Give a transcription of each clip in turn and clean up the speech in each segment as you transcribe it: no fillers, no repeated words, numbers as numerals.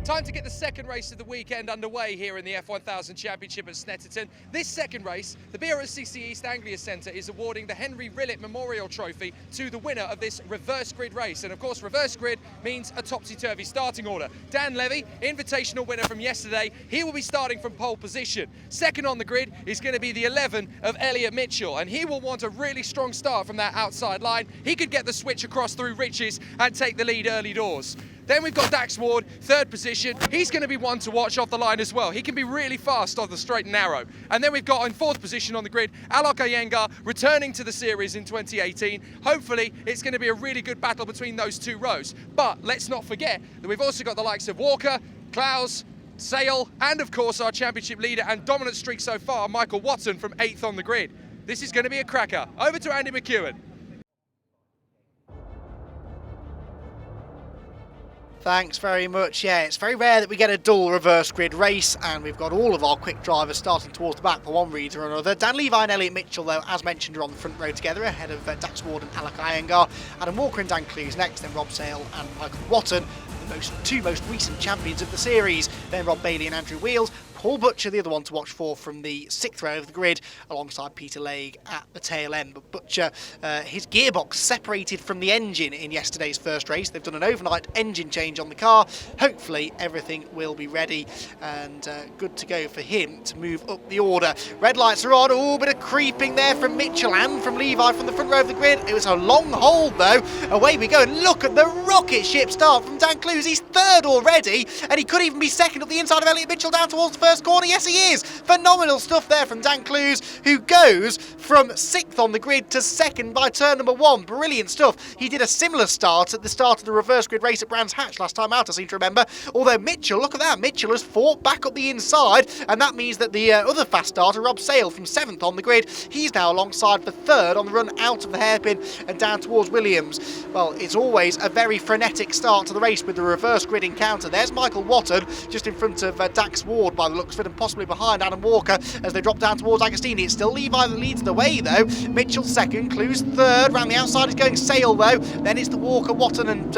Time to get the second race of the weekend underway here in the F1000 Championship at Snetterton. This second race, the BRSCC East Anglia Centre is awarding the Henry Rillett Memorial Trophy to the winner of this reverse grid race. And of course, reverse grid means a topsy-turvy starting order. Dan Levy, invitational winner from yesterday, he will be starting from pole position. Second on the grid is going to be the 11 of Elliot Mitchell, and he will want a really strong start from that outside line. He could get the switch across through Riches and take the lead early doors. Then we've got Dax Ward, third position. He's going to be one to watch off the line as well. He can be really fast on the straight and narrow. And then we've got in fourth position on the grid, Alok Iyengar, returning to the series in 2018. Hopefully, it's going to be a really good battle between those two rows. But let's not forget that we've also got the likes of Walker, Klaus, Sale, and of course our championship leader and dominant streak so far, Michael Watson, from 8th on the grid. This is going to be a cracker. Over to Andy McEwan. Thanks very much. Yeah, it's very rare that we get a dull reverse grid race, and we've got all of our quick drivers starting towards the back for one reason or another. Dan Levi and Elliot Mitchell, though, as mentioned, are on the front row together ahead of Dax Ward and Alok Iyengar. Adam Walker and Dan Clues next, then Rob Sale and Michael Watton, the two most recent champions of the series. Then Rob Bailey and Andrew Wheels. Paul Butcher, the other one to watch for from the 6th row of the grid, alongside Peter Legge at the tail end. But Butcher, his gearbox separated from the engine in yesterday's first race. They've done an overnight engine change on the car. Hopefully everything will be ready and good to go for him to move up the order. Red lights are on. Oh, bit of creeping there from Mitchell and from Levi from the front row of the grid. It was a long hold though. Away we go, and look at the rocket ship start from Dan Clues. He's third already, and he could even be second up the inside of Elliot Mitchell down towards the first corner. Yes, he is. Phenomenal stuff there from Dan Clues, who goes from 6th on the grid to 2nd by turn number 1. Brilliant stuff. He did a similar start at the start of the reverse grid race at Brands Hatch last time out, I seem to remember. Although Mitchell, look at that, Mitchell has fought back up the inside, and that means that the other fast starter, Rob Sale, from 7th on the grid, he's now alongside for 3rd on the run out of the hairpin and down towards Williams. Well, it's always a very frenetic start to the race with the reverse grid encounter. There's Michael Watton just in front of Dax Ward by the looks of it, and possibly behind Adam Walker as they drop down towards Agostini. It's still Levi that leads the way though. Mitchell 2nd, Clues 3rd. Round the outside is going Sale though. Then it's the Walker, Watton and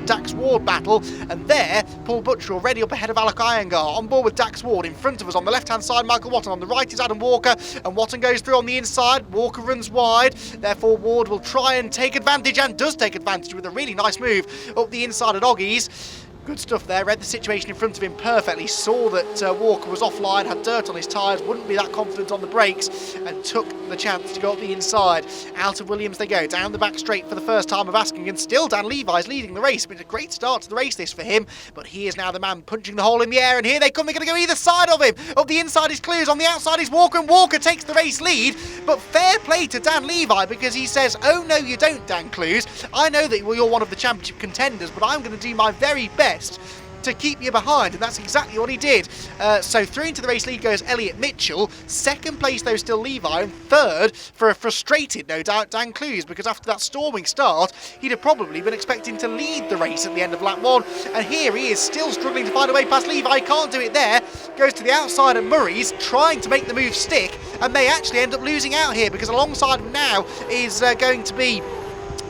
Dax Ward battle, and there Paul Butcher already up ahead of Alok Iyengar, on board with Dax Ward. In front of us on the left hand side, Michael Watton. On the right is Adam Walker, and Watton goes through on the inside. Walker runs wide, therefore Ward will try and take advantage, and does take advantage with a really nice move up the inside at Oggies. Good stuff there, read the situation in front of him perfectly, saw that Walker was offline, had dirt on his tyres, wouldn't be that confident on the brakes, and took the chance to go up the inside. Out of Williams they go, down the back straight for the first time of asking, and still Dan Levi's leading the race. It's a great start to the race this for him, but he is now the man punching the hole in the air, and here they come, they're going to go either side of him. Up the inside is Clues, on the outside is Walker, and Walker takes the race lead, but fair play to Dan Levi, because he says, oh no you don't, Dan Clues, I know that you're one of the championship contenders, but I'm going to do my very best to keep you behind, and that's exactly what he did. So through into the race lead goes Elliot Mitchell. 2nd place though still Levi, and 3rd for a frustrated, no doubt, Dan Clues, because after that storming start he'd have probably been expecting to lead the race at the end of lap 1, and here he is still struggling to find a way past Levi. Can't do it there, goes to the outside at Murray's, trying to make the move stick, and they actually end up losing out here, because alongside him now is going to be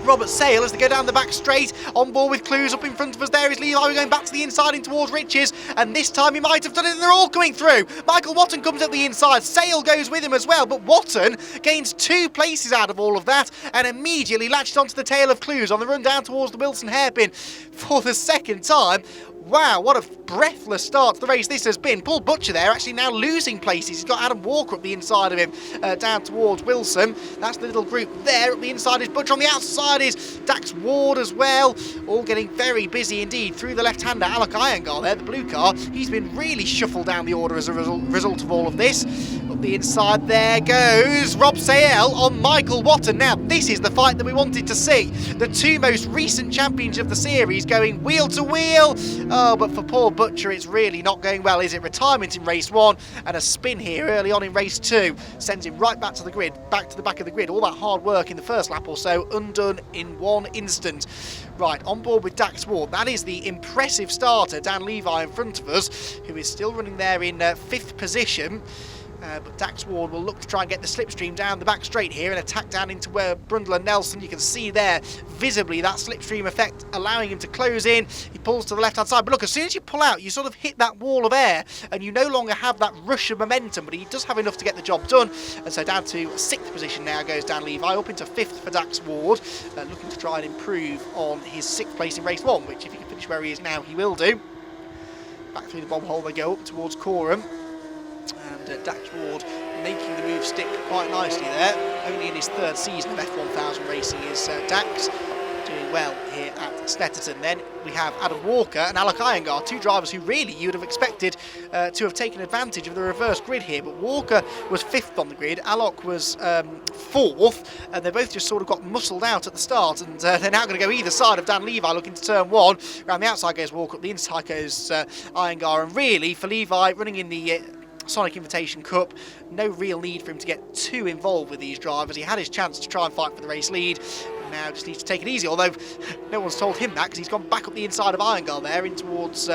Robert Sale as they go down the back straight. On board with Clues, up in front of us there is Levi. We're going back to the inside in towards Riches, and this time he might have done it, and they're all coming through. Michael Watton comes up the inside, Sale goes with him as well, but Watton gains 2 places out of all of that and immediately latched onto the tail of Clues on the run down towards the Wilson hairpin for the 2nd time. Wow, what a breathless start to the race this has been. Paul Butcher there actually now losing places. He's got Adam Walker up the inside of him, down towards Wilson. That's the little group there. Up the inside is Butcher. On the outside is Dax Ward as well. All getting very busy indeed. Through the left-hander, Alok Iyengar there, the blue car. He's been really shuffled down the order as a result of all of this. Up the inside there goes Rob Sale on Michael Watton. Now, this is the fight that we wanted to see. The 2 most recent champions of the series going wheel to wheel. Oh, but for Paul Butcher, it's really not going well, is it? Retirement in race 1 and a spin here early on in race 2 sends him right back to the grid, back to the back of the grid. All that hard work in the first lap or so undone in 1 instant. Right, on board with Dax Ward. That is the impressive starter, Dan Levi, in front of us, who is still running there in 5th position. But Dax Ward will look to try and get the slipstream down the back straight here and attack down into where Brundle and Nelson. You can see there visibly that slipstream effect allowing him to close in. He pulls to the left hand side, but look, as soon as you pull out, you sort of hit that wall of air and you no longer have that rush of momentum, but he does have enough to get the job done. And so down to 6th position now goes Dan Levi, up into 5th for Dax Ward, looking to try and improve on his 6th place in race 1, which if he can finish where he is now, he will do. Back through the bob hole they go up towards Coram. And Dax Ward making the move stick quite nicely there. Only in his 3rd season of F1000 racing is Dax. Doing well here at Snetterton. Then we have Adam Walker and Alok Iyengar, 2 drivers who really you would have expected to have taken advantage of the reverse grid here. But Walker was 5th on the grid, Alok was 4th, and they both just sort of got muscled out at the start. And they're now going to go either side of Dan Levi looking to turn 1. Around the outside goes Walker, up the inside goes Iyengar. And really, for Levi, running in the Sonic Invitation Cup, no real need for him to get too involved with these drivers. He had his chance to try and fight for the race lead, and now just needs to take it easy, although no one's told him that because he's gone back up the inside of Iyengar there in towards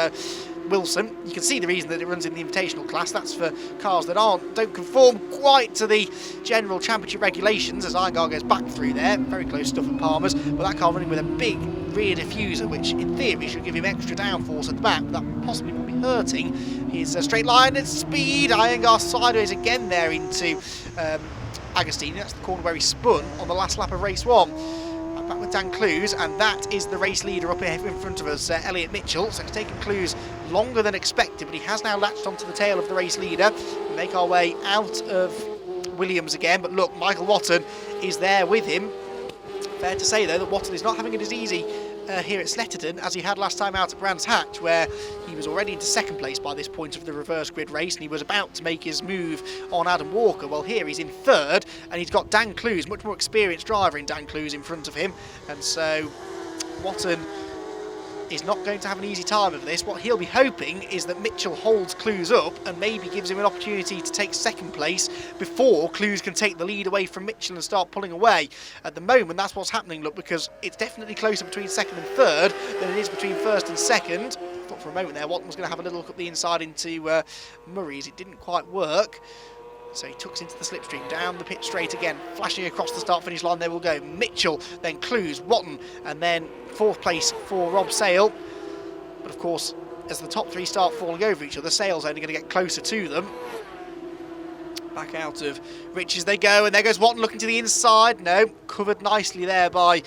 Wilson. You can see the reason that it runs in the invitational class. That's for cars that don't conform quite to the general championship regulations, as Iyengar goes back through there. Very close stuff at Palmer's, but that car running with a big rear diffuser, which in theory should give him extra downforce at the back, but that possibly will be hurting his straight line and speed. Iyengar sideways again there into Agostini. That's the corner where he spun on the last lap of race 1. Back with Dan Clues, and that is the race leader up here in front of us, Elliot Mitchell. So it's taken Clues longer than expected, but he has now latched onto the tail of the race leader. We make our way out of Williams again, but look, Michael Watton is there with him. Fair to say, though, that Watton is not having it as easy here at Snetterton as he had last time out at Brands Hatch, where he was already into 2nd place by this point of the reverse grid race and he was about to make his move on Adam Walker. Well, here he's in 3rd and he's got Dan Clues, much more experienced driver in Dan Clues, in front of him, and so Watton is not going to have an easy time of this. What he'll be hoping is that Mitchell holds Clues up and maybe gives him an opportunity to take 2nd place before Clues can take the lead away from Mitchell and start pulling away. At the moment, that's what's happening, look, because it's definitely closer between 2nd and 3rd than it is between 1st and 2nd. I thought for a moment there Watton was going to have a little look up the inside into Murray's. It didn't quite work. So he tucks into the slipstream, down the pit straight again, flashing across the start-finish line. There will go Mitchell, then Clues, Watton, and then 4th place for Rob Sale. But of course, as the top 3 start falling over each other, Sale's only going to get closer to them. Back out of Rich as they go, and there goes Watton looking to the inside. No, covered nicely there by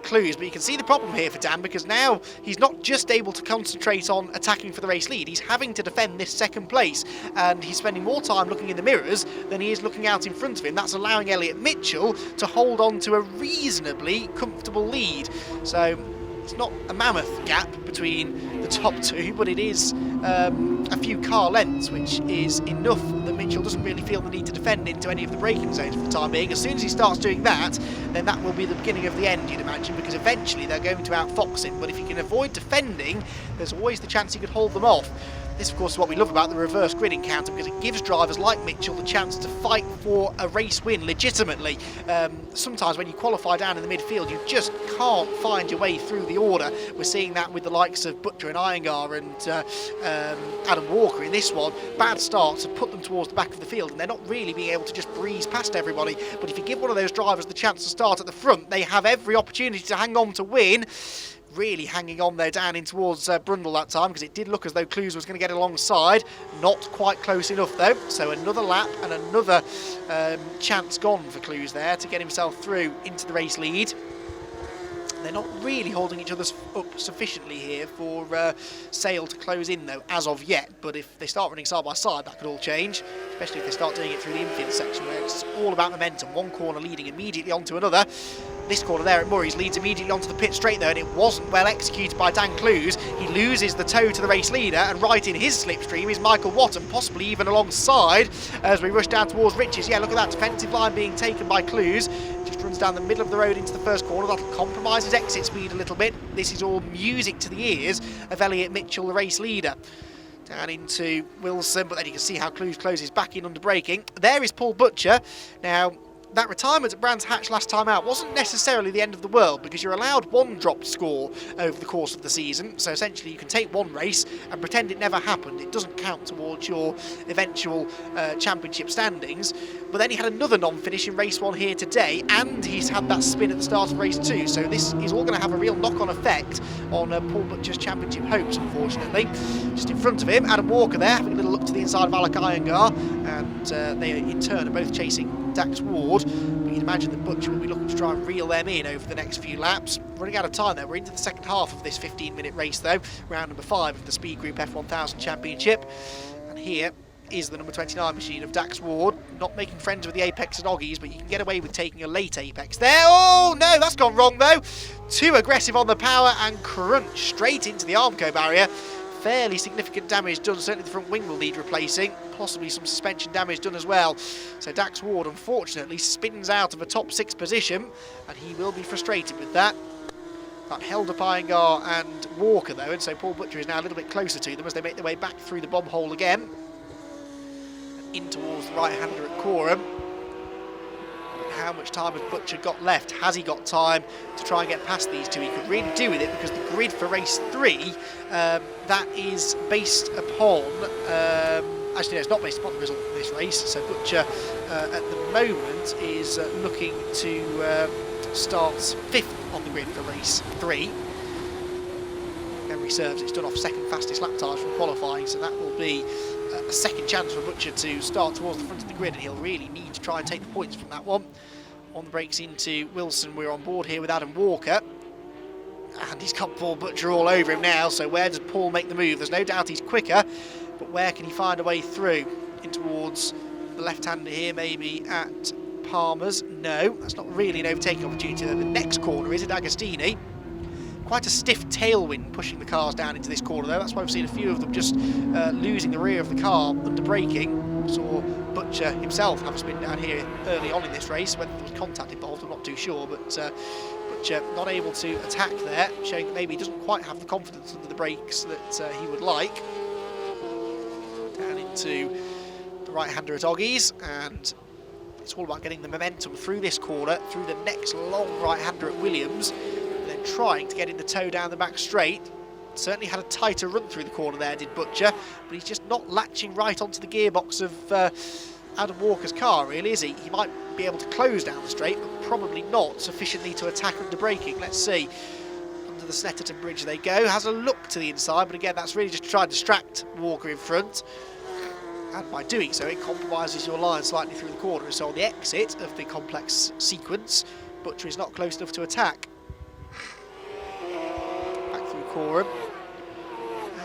Clues, but you can see the problem here for Dan, because now he's not just able to concentrate on attacking for the race lead, he's having to defend this 2nd place, and he's spending more time looking in the mirrors than he is looking out in front of him. That's allowing Elliot Mitchell to hold on to a reasonably comfortable lead. So it's not a mammoth gap between the top 2, but it is a few car lengths, which is enough that Mitchell doesn't really feel the need to defend into any of the braking zones for the time being. As soon as he starts doing that, then that will be the beginning of the end, you'd imagine, because eventually they're going to outfox him. But if he can avoid defending, there's always the chance he could hold them off. This, of course, is what we love about the reverse grid encounter, because it gives drivers like Mitchell the chance to fight for a race win legitimately. Sometimes when you qualify down in the midfield, you just can't find your way through the order. We're seeing that with the likes of Butcher and Iyengar and Adam Walker in this one. Bad starts have put them towards the back of the field, and they're not really being able to just breeze past everybody. But if you give one of those drivers the chance to start at the front, they have every opportunity to hang on to win. Really hanging on there down in towards Brundle that time, because it did look as though Clues was going to get alongside. Not quite close enough though, so another lap and another chance gone for Clues there to get himself through into the race lead. They're not really holding each other up sufficiently here for Sale to close in though, as of yet. But if they start running side by side, that could all change, especially if they start doing it through the infield section, where it's all about momentum. One corner leading immediately onto another. This corner there at Murray's leads immediately onto the pit straight though, and it wasn't well executed by Dan Clues. He loses the toe to the race leader, and right in his slipstream is Michael Watton, possibly even alongside as we rush down towards Riches. Yeah, look at that defensive line being taken by Clues. Just runs down the middle of the road into the first corner. That'll compromise his exit speed a little bit. This is all music to the ears of Elliot Mitchell, the race leader. Down into Wilson, but then you can see how Clues closes back in under braking. There is Paul Butcher. Now, that retirement at Brands Hatch last time out wasn't necessarily the end of the world, because you're allowed one dropped score over the course of the season, so essentially you can take one race and pretend it never happened. It doesn't count towards your eventual championship standings. But then he had another non-finish in race 1 here today, and he's had that spin at the start of race 2, so this is all going to have a real knock-on effect on Paul Butcher's championship hopes, unfortunately. Just in front of him, Adam Walker there, having a little look to the inside of Alec Iyengar, and they in turn are both chasing Dax Ward, but you'd imagine that Butcher will be looking to try and reel them in over the next few laps. Running out of time there, we're into the second half of this 15-minute race though, round number 5 of the Speed Group F1000 Championship, and here is the number 29 machine of Dax Ward, not making friends with the Apex and Oggies, but you can get away with taking a late Apex there. Oh no, that's gone wrong though. Too aggressive on the power and crunch straight into the Armco barrier. Fairly significant damage done, certainly the front wing will need replacing, possibly some suspension damage done as well. So Dax Ward unfortunately spins out of a top 6 position, and he will be frustrated with that. That held up Iyengar and Walker though, and so Paul Butcher is now a little bit closer to them as they make their way back through the bomb hole again. In towards the right-hander at Coram. How much time has Butcher got left? Has he got time to try and get past these two? He could really do with it, because the grid for race 3, that is based upon... actually, no, it's not based upon the result of this race. So Butcher, at the moment, is looking to start 5th on the grid for race 3. Memory serves, it's done off second fastest lap times from qualifying, so that will be a second chance for Butcher to start towards the front of the grid, and he'll really need to try and take the points from that one. On the brakes into Wilson, we're on board here with Adam Walker, and he's got Paul Butcher all over him now, so where does Paul make the move? There's no doubt he's quicker, but where can he find a way through? In towards the left-hander here, maybe at Palmer's. No, that's not really an overtaking opportunity. The next corner is at Agostini. Quite a stiff tailwind pushing the cars down into this corner though. That's why we've seen a few of them just losing the rear of the car under braking. Saw Butcher himself have a spin down here early on in this race. Whether there was contact involved, I'm not too sure, but Butcher not able to attack there, showing that maybe he doesn't quite have the confidence under the brakes that he would like. Down into the right-hander at Oggies, and it's all about getting the momentum through this corner, through the next long right-hander at Williams, trying to get in the toe down the back straight. Certainly had a tighter run through the corner there, did Butcher, but he's just not latching right onto the gearbox of Adam Walker's car, really, is he? He might be able to close down the straight, but probably not sufficiently to attack under braking. Let's see. Under the Snetterton bridge they go. Has a look to the inside, but again, that's really just to try and distract Walker in front. And by doing so, it compromises your line slightly through the corner. So on the exit of the complex sequence, Butcher is not close enough to attack. Coram,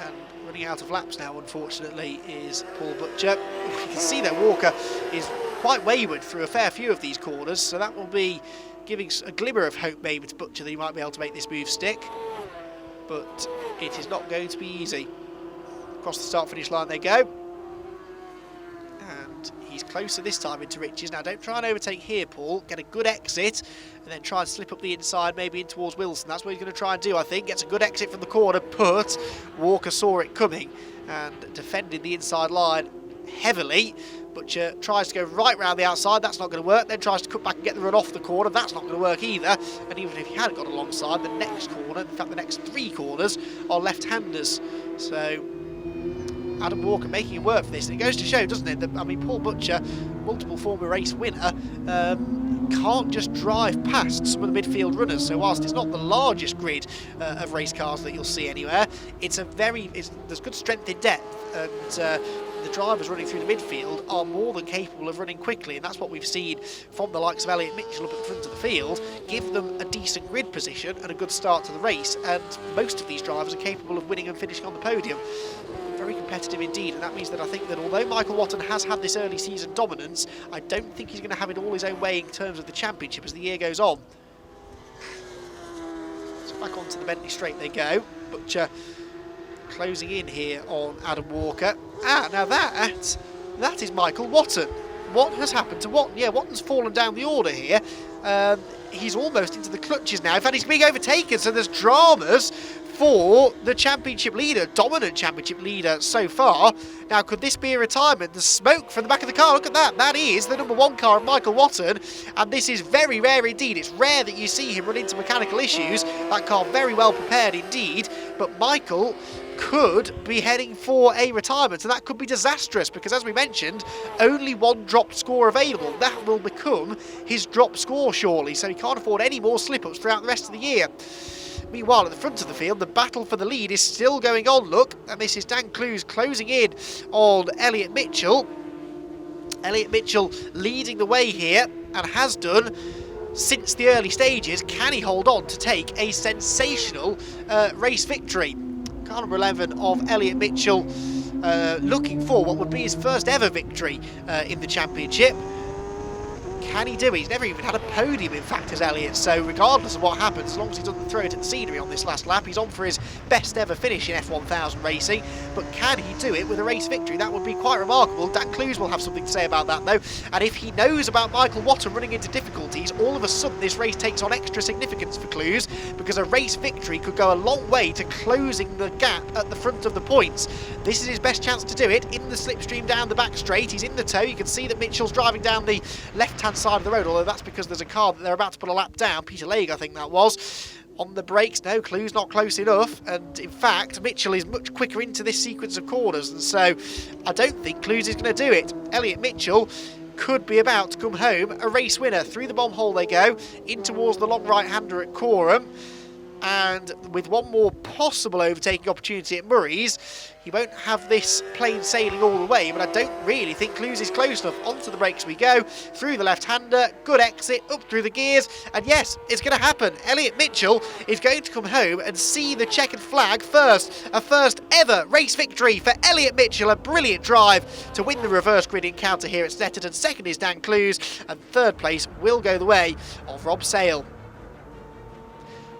and running out of laps now unfortunately is Paul Butcher. You can see that Walker is quite wayward through a fair few of these corners, so that will be giving a glimmer of hope maybe to Butcher that he might be able to make this move stick, but it is not going to be easy. Across the start finish line they go, and he's closer this time into Riches. Now don't try and overtake here, Paul. Get a good exit and then try and slip up the inside, maybe in towards Wilson. That's what he's going to try and do, I think. Gets a good exit from the corner, but Walker saw it coming and defended the inside line heavily. Butcher tries to go right round the outside. That's not going to work. Then tries to cut back and get the run off the corner. That's not going to work either. And even if he had got alongside, the next corner, in fact the next 3 corners, are left-handers. So Adam Walker making it work for this, and it goes to show, doesn't it, that, I mean, Paul Butcher, multiple Formula race winner, can't just drive past some of the midfield runners. So whilst it's not the largest grid of race cars that you'll see anywhere, there's good strength in depth, and the drivers running through the midfield are more than capable of running quickly, and that's what we've seen from the likes of Elliott Mitchell up at the front of the field. Give them a decent grid position and a good start to the race, and most of these drivers are capable of winning and finishing on the podium. Very competitive indeed, and that means that I think that although Michael Watton has had this early season dominance, I don't think he's going to have it all his own way in terms of the championship as the year goes on. So back onto the Bentley straight they go. Butcher closing in here on Adam Walker. Now that is Michael Watton. What has happened to Watton? Yeah, Watton's fallen down the order here. He's almost into the clutches now. In fact, he's being overtaken, so there's dramas for the championship leader, dominant championship leader so far. Now, could this be a retirement? The smoke from the back of the car, look at that. That is the number 1 car of Michael Watton, and this is very rare indeed. It's rare that you see him run into mechanical issues. That car very well prepared indeed, but Michael could be heading for a retirement, and that could be disastrous because, as we mentioned, only 1 dropped score available. That will become his drop score surely, so he can't afford any more slip-ups throughout the rest of the year. Meanwhile, at the front of the field, the battle for the lead is still going on, look, and this is Dan Clues closing in on Elliot Mitchell. Elliot Mitchell leading the way here, and has done since the early stages. Can he hold on to take a sensational race victory? Car number 11 of Elliot Mitchell looking for what would be his first ever victory in the championship. Can he do it? He's never even had a podium, in fact, as Elliot, so regardless of what happens, as long as he doesn't throw it at the scenery on this last lap, he's on for his best ever finish in F1000 racing. But can he do it with a race victory? That would be quite remarkable. Dan Clues will have something to say about that, though, and if he knows about Michael Watton running into difficulties, all of a sudden this race takes on extra significance for Clues, because a race victory could go a long way to closing the gap at the front of the points. This is his best chance to do it. In the slipstream down the back straight, he's in the tow. You can see that Mitchell's driving down the left-hand side of the road, although that's because there's a car that they're about to put a lap down. Peter Legge, I think that was. On the brakes, no, Clues not close enough, and in fact Mitchell is much quicker into this sequence of corners, and so I don't think Clues is going to do it. Elliot Mitchell could be about to come home a race winner. Through the bomb hole they go, in towards the long right-hander at Coram, and with one more possible overtaking opportunity at Murray's, he won't have this plain sailing all the way, but I don't really think Clues is close enough. Onto the brakes we go, through the left-hander, good exit, up through the gears, and yes, it's going to happen. Elliot Mitchell is going to come home and see the checkered flag first. A first ever race victory for Elliot Mitchell, a brilliant drive to win the reverse grid encounter here at Snetterton. Second is Dan Clues, and third place will go the way of Rob Sale.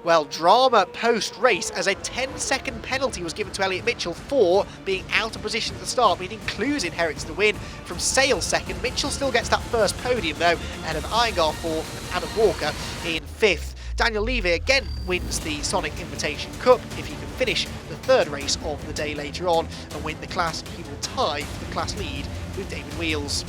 Well, drama post-race, as a 10-second penalty was given to Elliot Mitchell for being out of position at the start, meaning Clues inherits the win from Sale second. Mitchell still gets that first podium, though, ahead of Iyengar fourth and Adam Walker in fifth. Daniel Levy again wins the Sonic Invitation Cup. If he can finish the third race of the day later on and win the class, he will tie the class lead with David Wheels.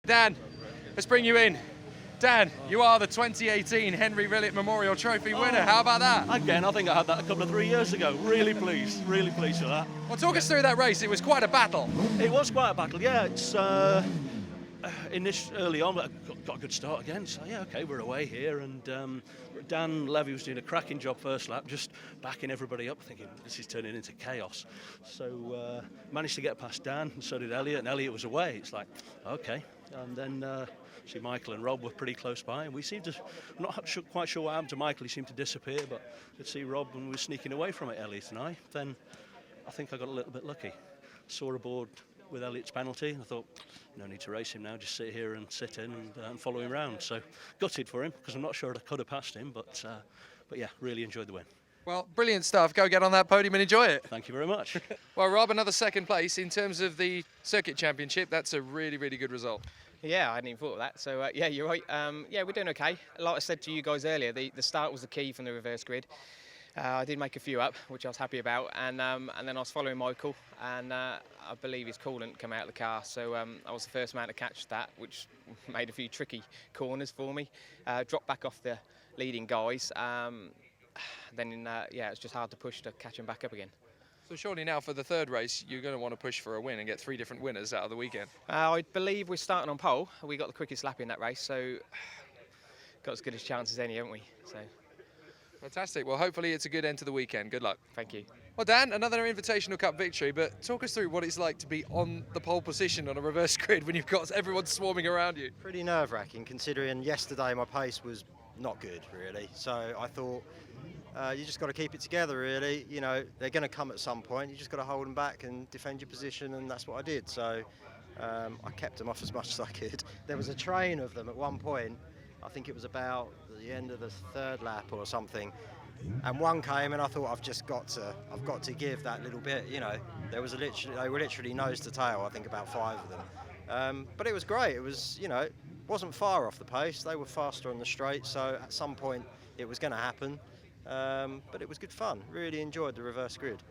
Dan, let's bring you in. Dan, you are the 2018 Henry Rillet Memorial Trophy winner. How about that? Again, I think I had that a couple of 3 years ago. Really pleased with that. Well, talk us through that race. It was quite a battle. It was quite a battle, yeah. It's in this early on, I got a good start again. So yeah, okay, we're away here, and Dan Levy was doing a cracking job first lap, just backing everybody up, thinking this is turning into chaos. So managed to get past Dan, and so did Elliot, and Elliot was away. It's like, okay, and then. See, Michael and Rob were pretty close by, and we seemed to, I'm not quite sure what happened to Michael, he seemed to disappear, but could see Rob and we were sneaking away from it, Elliot and I. Then I think I got a little bit lucky. Saw a board with Elliot's penalty, and I thought, no need to race him now, just sit here and sit in and follow him around. So gutted for him, because I'm not sure I could have passed him, but yeah, really enjoyed the win. Well, brilliant stuff. Go get on that podium and enjoy it. Thank you very much. Well, Rob, another second place in terms of the Circuit Championship. That's a really, really good result. Yeah, I hadn't even thought of that. So, yeah, you're right. Yeah, we're doing okay. Like I said to you guys earlier, the start was the key from the reverse grid. I did make a few up, which I was happy about. And then I was following Michael, and I believe his coolant came out of the car. So I was the first man to catch that, which made a few tricky corners for me. Dropped back off the leading guys. Then, yeah, it's just hard to push to catch him back up again. So surely now for the third race, you're going to want to push for a win and get 3 different winners out of the weekend. I believe we're starting on pole. We got the quickest lap in that race, so got as good a chance as any, haven't we? So fantastic. Well, hopefully it's a good end to the weekend. Good luck. Thank you. Well, Dan, another Invitational Cup victory, but talk us through what it's like to be on the pole position on a reverse grid when you've got everyone swarming around you. Pretty nerve-wracking, considering yesterday my pace was not good, really. So I thought, you just got to keep it together, really. You know, they're going to come at some point. You just got to hold them back and defend your position, and that's what I did. So I kept them off as much as I could. There was a train of them at one point. I think it was about the end of the third lap or something, and one came, and I thought I've got to give that little bit. You know, they were literally nose to tail. I think about 5 of them, but it was great. It was, you know, wasn't far off the pace. They were faster on the straight, so at some point it was going to happen. But it was good fun. Really enjoyed the reverse grid.